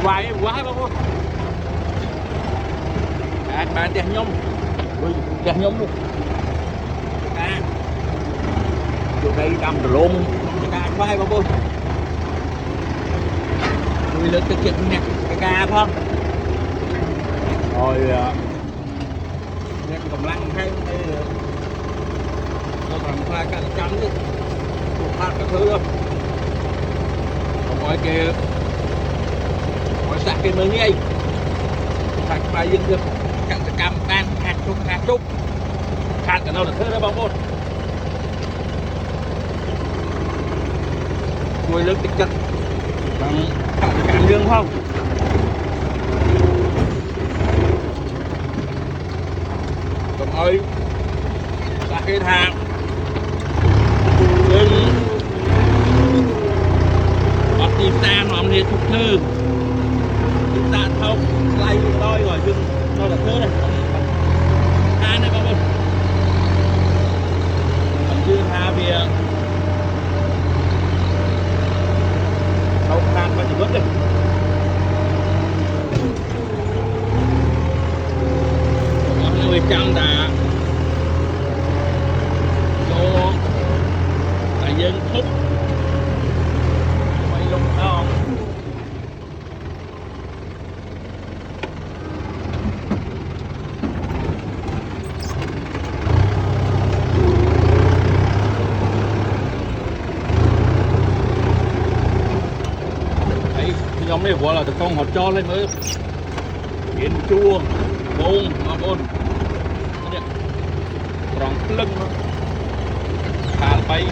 vài quá bác ơi. Bạn đẹp nhông. Ui, đẹp nhông luôn. Chỗ đây đâm lôm cái vài bác ơi. Ui lớn cái chuyện nè, cái ca không? Rồi nè cầm lăng hay nó còn khoai cả trắng đi. Phát các thứ đâu. Còn ngoài kia ngoài sạc kia mới ngay sạc bài dân được cạnh sẽ cam ban hạt chút hạt cả đâu là thế đó bóng bôn nuôi lớn tích chất bằng cả lương không còn ơi sạc cái hàng tìm ta nó thì thuộc thư tìm ta không lay đôi rồi nhưng nó là thứ này hai này bác ơi còn chưa tha về không than và chỉ vứt đi có người chăm đã cho tại dân thúc lúc đó đấy nhóm này của là từ con họ cho lên mới kiến chua bông ngọc ôn rong lưng thả bay